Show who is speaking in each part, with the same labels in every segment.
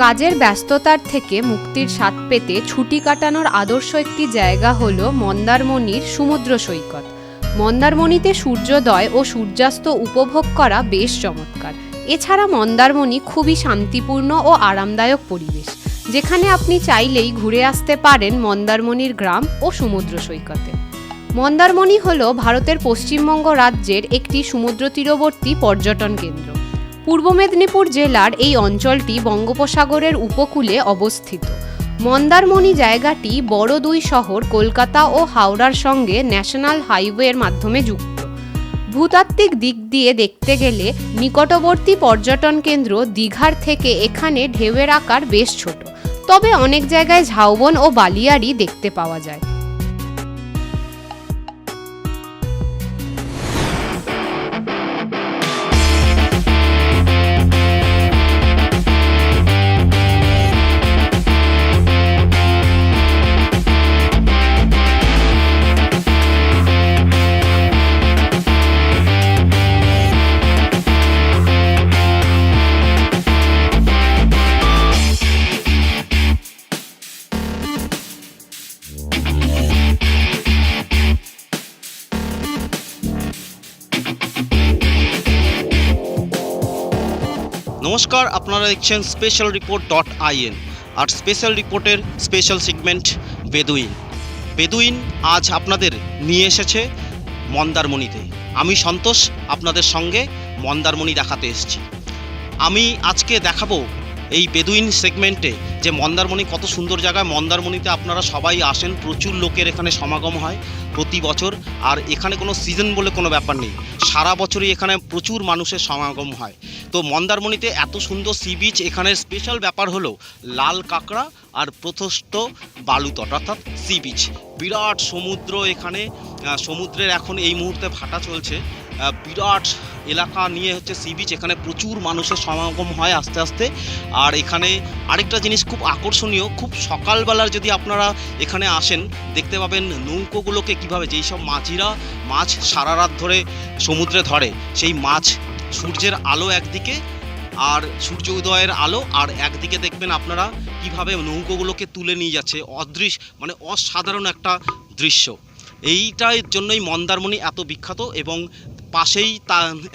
Speaker 1: কাজের ব্যস্ততার থেকে মুক্তির স্বাদ পেতে ছুটি কাটানোর আদর্শ একটি জায়গা হলো মন্দারমণির সমুদ্র সৈকত। মন্দারমণিতে সূর্যোদয় ও সূর্যাস্ত উপভোগ করা বেশ চমৎকার। এছাড়া মন্দারমণি খুবই শান্তিপূর্ণ ও আরামদায়ক পরিবেশ, যেখানে আপনি চাইলেই ঘুরে আসতে পারেন মন্দারমণির গ্রাম ও সমুদ্র সৈকতে। মন্দারমণি হল ভারতের পশ্চিমবঙ্গ রাজ্যের একটি সমুদ্র তীরবর্তী পর্যটন কেন্দ্র। পূর্ব মেদিনীপুর জেলার এই অঞ্চলটি বঙ্গোপসাগরের উপকূলে অবস্থিত। মন্দারমণি জায়গাটি বড় দুই শহর কলকাতা ও হাওড়ার সঙ্গে ন্যাশনাল হাইওয়ের মাধ্যমে যুক্ত। ভূতাত্ত্বিক দিক দিয়ে দেখতে গেলে নিকটবর্তী পর্যটন কেন্দ্র দীঘার থেকে এখানে ঢেউয়ের আকার বেশ ছোট, তবে অনেক জায়গায় ঝাউবন ও বালিয়াড়ি দেখতে পাওয়া যায়।
Speaker 2: নমস্কার, আপনারা দেখছেন specialreport.in আর স্পেশাল রিপোর্টের স্পেশাল সেগমেন্ট বেদুইন আজ আপনাদের নিয়ে এসেছে মন্দারমণিতে। আমি সন্তোষ আপনাদের সঙ্গে মন্দারমণি দেখাতে এসেছি। আমি আজকে দেখাবো এই বেদুইন সেগমেন্টে যে মন্দারমণি কত সুন্দর জায়গা। মন্দারমণিতে আপনারা সবাই আসেন, প্রচুর লোকের এখানে সমাগম হয় প্রতি বছর। আর এখানে কোনো সিজন বলে কোনো ব্যাপার নেই, সারা বছরই এখানে প্রচুর মানুষের সমাগম হয়। তো মন্দারমণিতে এত সুন্দর সি বিচ, এখানের স্পেশাল ব্যাপার হলো লাল কাঁকড়া আর প্রশস্ত বালুতট অর্থাৎ সি বিচ। বিরাট সমুদ্র এখানে, সমুদ্রের এখন এই মুহূর্তে ভাটা চলছে। বিরাট এলাকা নিয়ে হচ্ছে সি বিচ, এখানে প্রচুর মানুষের সমাগম হয় আস্তে আস্তে। আর এখানে আরেকটা জিনিস খুব আকর্ষণীয়, খুব সকালবেলার যদি আপনারা এখানে আসেন দেখতে পাবেন নৌকোগুলোকে কীভাবে, যেই সব মাঝিরা মাছ সারা রাত ধরে সমুদ্রে ধরে, সেই মাছ সূর্যের আলো একদিকে আর সূর্য উদয়ের আলো আর একদিকে দেখবেন আপনারা কিভাবে নৌকোগুলোকে তুলে নিয়ে যাচ্ছে। মানে অসাধারণ একটা দৃশ্য। এইটার জন্যই মন্দারমণি এত বিখ্যাত। এবং পাশেই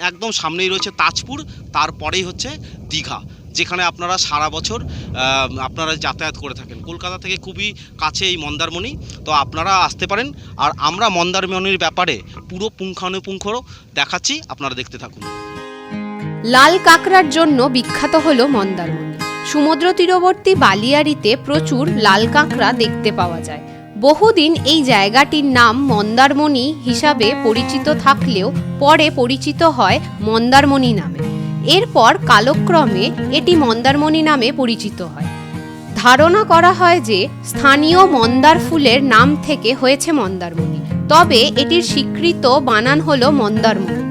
Speaker 2: একদম সামনেই রয়েছে তাজপুর, তারপরেই হচ্ছে দীঘা, যেখানে আপনারা সারা বছর আপনারা যাতায়াত করে থাকেন। কলকাতা থেকে খুবই কাছে এই মন্দারমণি, তো আপনারা আসতে পারেন। আর আমরা মন্দারমণির ব্যাপারে পুরো পুঙ্খানুপুঙ্খ দেখাচ্ছি, আপনারা দেখতে থাকুন।
Speaker 1: লাল কাঁকড়ার জন্য বিখ্যাত হলো মন্দারমণি। সমুদ্র তীরবর্তী বালিয়াড়িতে প্রচুর লাল কাঁকড়া দেখতে পাওয়া যায়। বহুদিন এই জায়গাটির নাম মন্দারমণি হিসাবে পরিচিত থাকলেও পরে পরিচিত হয় মন্দারমণি নামে। এরপর কালক্রমে এটি মন্দারমণি নামে পরিচিত হয়। ধারণা করা হয় যে স্থানীয় মন্দার ফুলের নাম থেকে হয়েছে মন্দারমণি, তবে এটির স্বীকৃত বানান হলো মন্দারমণি।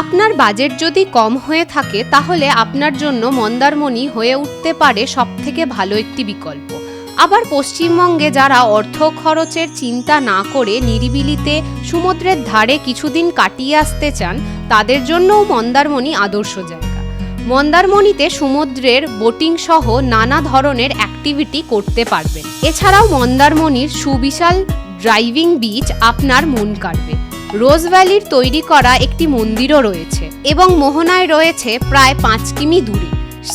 Speaker 1: আপনার বাজেট যদি কম হয়ে থাকে তাহলে আপনার জন্য মন্দারমণি হয়ে উঠতে পারে সবথেকে ভালো একটি বিকল্প। আবার পশ্চিমবঙ্গে যারা অর্থ খরচের চিন্তা না করে নিরিবিলিতে সমুদ্রের ধারে কিছুদিন কাটিয়ে আসতে চান, তাদের জন্যও মন্দারমণি আদর্শ জায়গা। মন্দারমণিতে সমুদ্রের বোটিং সহ নানা ধরনের অ্যাক্টিভিটি করতে পারবেন। এছাড়াও মন্দারমণির সুবিশাল ড্রাইভিং বিচ আপনার মন কাড়বে। রোজ ভ্যালির তৈরি করা একটি মন্দিরও রয়েছে এবং মোহনায় রয়েছে প্রায় 5 কিমি দূরে।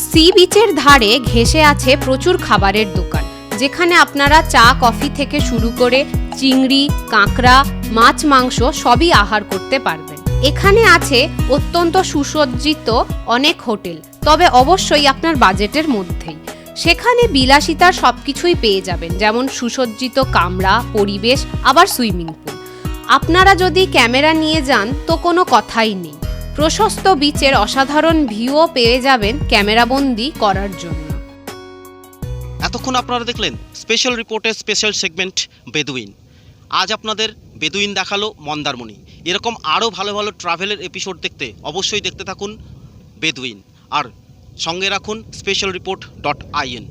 Speaker 1: সি বিচের ধারে ঘেঁষে আছে প্রচুর খাবারের দোকান, যেখানে আপনারা চা কফি থেকে শুরু করে চিংড়ি, কাঁকড়া, মাছ, মাংস সবই আহার করতে পারবেন। এখানে আছে অত্যন্ত সুসজ্জিত অনেক হোটেল, তবে অবশ্যই আপনার বাজেটের মধ্যেই। সেখানে বিলাসিতার সব কিছুই পেয়ে যাবেন, যেমন সুসজ্জিত কামরা, পরিবেশ, আবার সুইমিং পুল। আপনারা যদি ক্যামেরা নিয়ে যান তো কোনো কথাই নেই। প্রশস্ত বিচের অসাধারণ ভিউও পেয়ে যাবেন ক্যামেরাবন্দি করার জন্য।
Speaker 2: এতক্ষণ আপনারা দেখলেন স্পেশাল রিপোর্টের স্পেশাল সেগমেন্ট বেদুইন। আজ আপনাদের বেদুইন দেখালো মন্দারমণি। এরকম আরও ভালো ভালো ট্রাভেলের এপিসোড দেখতে অবশ্যই দেখতে থাকুন বেদুইন, আর সঙ্গে রাখুন specialreport.in।